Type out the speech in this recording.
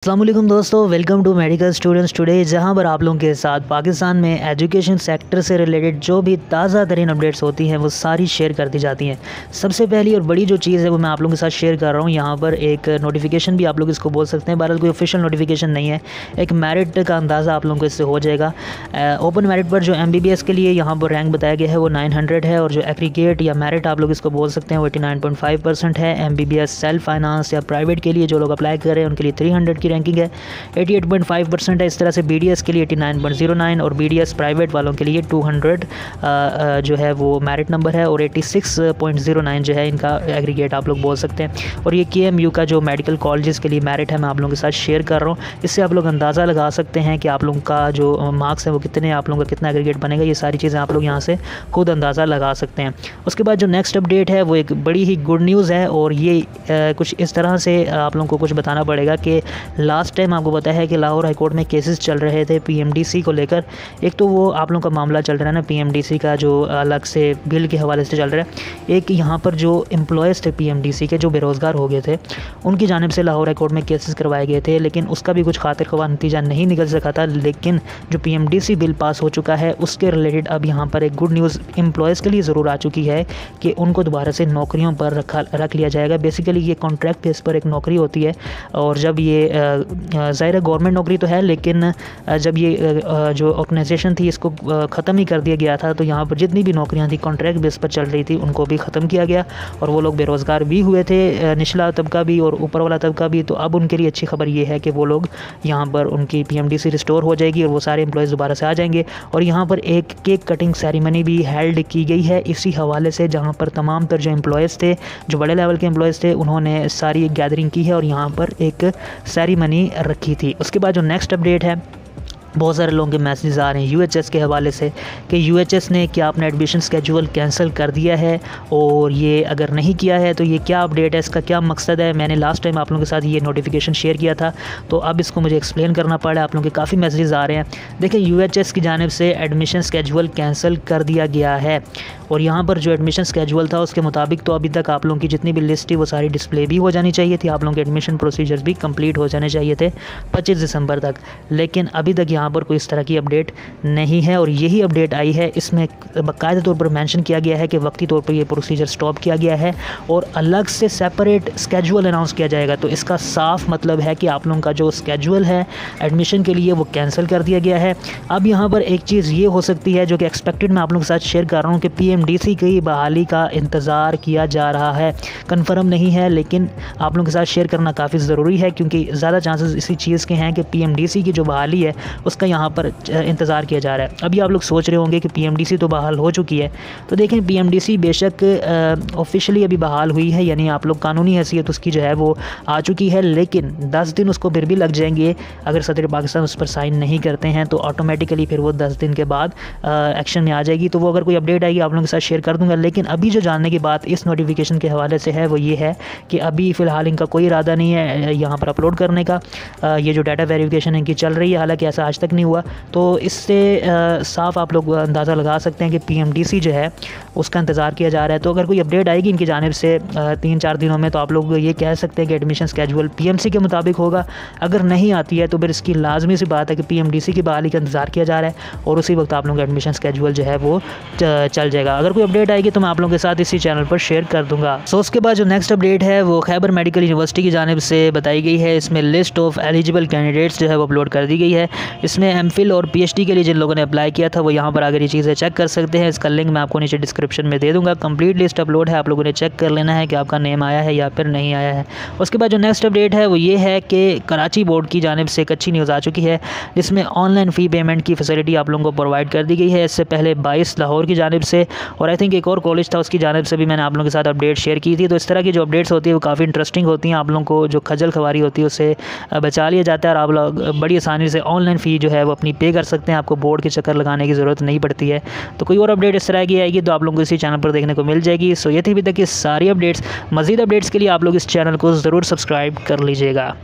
अस्सलाम वालेकुम दोस्तों, welcome to medical students today, जहां पर आप लोगों के साथ पाकिस्तान में एजुकेशन सेक्टर से रिलेटेड जो भी ताज़ा तरीन अपडेट्स होती हैं वो सारी शेयर कर दी जाती हैं। सबसे पहली और बड़ी जो चीज़ है वो मैं आप लोगों के साथ शेयर कर रहा हूं। यहां पर एक नोटिफिकेशन भी आप लोग इसको बोल सकते हैं, बहरहाल कोई ऑफिशियल नोटिफिकेशन नहीं है, एक मेरिट का अंदाज़ा आप लोगों को इससे हो जाएगा। ओपन मेरिट पर जो MBBS के लिए यहाँ पर रैंक बताया गया है वो 900 है, और जो एग्रीगेट या मेरिट आप लोग इसको बोल सकते हैं वो 89.5% है। MBBS सेल्फ फाइनेंस या प्राइवेट के लिए जो लोग अप्लाई कर रहे हैं उनके लिए 300 की रैंकिंग है, 88.5% है। इस तरह से BDS के लिए 89.09 और BDS प्राइवेट वालों के लिए 200 जो है वो मेरिट नंबर है, और 86.09 जो है इनका एग्रीगेट आप लोग बोल सकते हैं। और ये KMU का जो मेडिकल कॉलेजेस के लिए मेरिट है मैं आप लोगों के साथ शेयर कर रहा हूँ। इससे आप लोग अंदाज़ा लगा सकते हैं कि आप लोगों का जो मार्क्स है वो कितने, आप लोगों का कितना एग्रीगेट बनेगा। ये सारी चीज़ें आप लोग यहाँ से खुद अंदाज़ा लगा सकते हैं। उसके बाद जो नेक्स्ट अपडेट है वो एक बड़ी ही गुड न्यूज़ है, और ये कुछ इस तरह से आप लोगों को कुछ बताना पड़ेगा कि लास्ट टाइम आपको पता है कि लाहौर हाई कोर्ट में केसेस चल रहे थे PMDC को लेकर। एक तो वो आप लोगों का मामला चल रहा है ना PMDC का, जो अलग से बिल के हवाले से चल रहा है। एक यहाँ पर जो एम्प्लॉयज़ थे PMDC के, जो बेरोज़गार हो गए थे, उनकी जानिब से लाहौर हाई कोर्ट में केसेस करवाए गए थे, लेकिन उसका भी कुछ खातिर ख्वाह नतीजा नहीं निकल सका था। लेकिन जो PMDC बिल पास हो चुका है उसके रिलेटेड अब यहाँ पर एक गुड न्यूज़ एम्प्लॉयज़ के लिए ज़रूर आ चुकी है कि उनको दोबारा से नौकरियों पर रख लिया जाएगा। बेसिकली ये कॉन्ट्रैक्ट बेस पर एक नौकरी होती है, और जब ये ज़ाहिर है गवर्नमेंट नौकरी तो है, लेकिन जब ये जो ऑर्गेनाइजेशन थी इसको ख़त्म ही कर दिया गया था, तो यहाँ पर जितनी भी नौकरियाँ थी कॉन्ट्रैक्ट बेस पर चल रही थी उनको भी ख़त्म किया गया, और वो लोग बेरोज़गार भी हुए थे, निचला तबका भी और ऊपर वाला तबका भी। तो अब उनके लिए अच्छी खबर ये है कि वो लोग यहाँ पर उनकी PMDC रिस्टोर हो जाएगी और वो सारे एम्प्लॉयज़ दोबारा से आ जाएंगे। और यहाँ पर एक केक कटिंग सेरेमनी भी हेल्ड की गई है इसी हवाले से, जहाँ पर तमाम तर जो एम्प्लॉयज़ थे, जो बड़े लेवल के एम्प्लॉयज़ थे, उन्होंने सारी गैदरिंग की है और यहाँ पर एक सेरेमनी रखी थी। उसके बाद जो नेक्स्ट अपडेट है, बहुत सारे लोगों के मैसेजेस आ रहे हैं UHS के हवाले से कि UHS ने क्या अपना एडमिशन स्केड्यूल कैंसिल कर दिया है, और ये अगर नहीं किया है तो ये क्या अपडेट है, इसका क्या मकसद है। मैंने लास्ट टाइम आप लोगों के साथ ये नोटिफिकेशन शेयर किया था, तो अब इसको मुझे एक्सप्लेन करना पड़ा। आप लोगों के काफ़ी मैसेजेस आ रहे हैं। देखिए, UHS की जानिब से एडमिशन स्केड्यूल कैंसिल कर दिया गया है, और यहाँ पर जो एडमिशन स्केड्यूल था उसके मुताबिक तो अभी तक आप लोगों की जितनी भी लिस्ट थी वो सारी डिस्प्ले भी हो जानी चाहिए थी, आप लोगों के एडमिशन प्रोसीजर्स भी कंप्लीट हो जाने चाहिए थे 25 दिसंबर तक। लेकिन अभी तक यहाँ पर कोई इस तरह की अपडेट नहीं है, और यही अपडेट आई है। इसमें बाकायदा तौर पर मेंशन किया गया है कि वक्ती तौर पर ये प्रोसीजर स्टॉप किया गया है और अलग से सेपरेट स्केड्यूल अनाउंस किया जाएगा। तो इसका साफ मतलब है कि आप लोगों का जो स्केड्यूल है एडमिशन के लिए वो कैंसिल कर दिया गया है। अब यहाँ पर एक चीज़ ये हो सकती है जो कि एक्सपेक्टेड मैं आप लोगों के साथ शेयर कर रहा हूँ कि PMDC की बहाली का इंतज़ार किया जा रहा है। कन्फर्म नहीं है, लेकिन आप लोगों के साथ शेयर करना काफ़ी ज़रूरी है, क्योंकि ज़्यादा चांसेस इसी चीज़ के हैं कि PMDC की जो बहाली है उसका यहाँ पर इंतज़ार किया जा रहा है। अभी आप लोग सोच रहे होंगे कि PMDC तो बहाल हो चुकी है, तो देखें PMDC बेशक ऑफिशियली अभी बहाल हुई है, यानी आप लोग कानूनी हैसियत उसकी जो है वो आ चुकी है, लेकिन 10 दिन उसको फिर भी लग जाएंगे। अगर सदर पाकिस्तान उस पर साइन नहीं करते हैं तो ऑटोमेटिकली फिर वो 10 दिन के बाद एक्शन में आ जाएगी। तो वो अगर कोई अपडेट आएगी आप लोगों के साथ शेयर कर दूंगा। लेकिन अभी जो जानने की बात इस नोटिफिकेशन के हवाले से है वो ये है कि अभी फ़िलहाल इनका कोई इरादा नहीं है यहाँ पर अपलोड करने का। ये जो डाटा वेरिफिकेशन इनकी चल रही है, हालांकि ऐसा आज तक नहीं हुआ, तो इससे साफ आप लोग अंदाज़ा लगा सकते हैं कि PMDC जो है उसका इंतज़ार किया जा रहा है। तो अगर कोई अपडेट आएगी इनकी जानिब से 3-4 दिनों में, तो आप लोग ये कह सकते हैं कि एडमिशन स्केड्यूल PMC के मुताबिक होगा। अगर नहीं आती है तो फिर इसकी लाजमी सी बात है कि PMDC की बहाली का इंतज़ार किया जा रहा है, और उसी वक्त आप लोगों का एडमिशन स्केड्यूल जो है वो चल जाएगा। अगर कोई अपडेट आएगी तो मैं आप लोगों के साथ इसी चैनल पर शेयर कर दूँगा। सो उसके बाद जो नेक्स्ट अपडेट है वो खैबर मेडिकल यूनिवर्सिटी की जानिब से बताई गई है। इसमें लिस्ट ऑफ एलिजिबल कैंडिडेट्स जो है वो अपलोड कर दी गई है। इसमें MPhil और PhD के लिए जिन लोगों ने अप्लाई किया था वो यहाँ पर आकर ये चीज़ें चेक कर सकते हैं। इसका लिंक मैं आपको नीचे डिस्क्रिप्शन में दे दूँगा। कंप्लीट लिस्ट अपलोड है, आप लोगों ने चेक कर लेना है कि आपका नेम आया है या फिर नहीं आया है। उसके बाद जो नेक्स्ट अपडेट है वो ये है कि कराची बोर्ड की जानिब से एक अच्छी न्यूज़ आ चुकी है, जिसमें ऑनलाइन फ़ी पेमेंट की फैसिलिटी आप लोगों को प्रोवाइड कर दी गई है। इससे पहले 22 लाहौर की जानिब से, और आई थिंक एक और कॉलेज था उसकी जानिब से भी मैंने आप लोगों के साथ अपडेट शेयर की थी। तो इस तरह की जो अपडेट्स होती है वो काफ़ी इंटरेस्टिंग होती हैं। आप लोगों को जो खजल खवारी होती है उससे बचा लिया जाता है, और आप लोग बड़ी आसानी से ऑनलाइन फ़ी जो है वो अपनी पे कर सकते हैं। आपको बोर्ड के चक्कर लगाने की ज़रूरत नहीं पड़ती है। तो कोई और अपडेट इस तरह की आएगी तो आप लोगों को इसी चैनल पर देखने को मिल जाएगी। सो ये थी अभी तक की सारी अपडेट्स। मज़ीद अपडेट्स के लिए आप लोग इस चैनल को ज़रूर सब्सक्राइब कर लीजिएगा।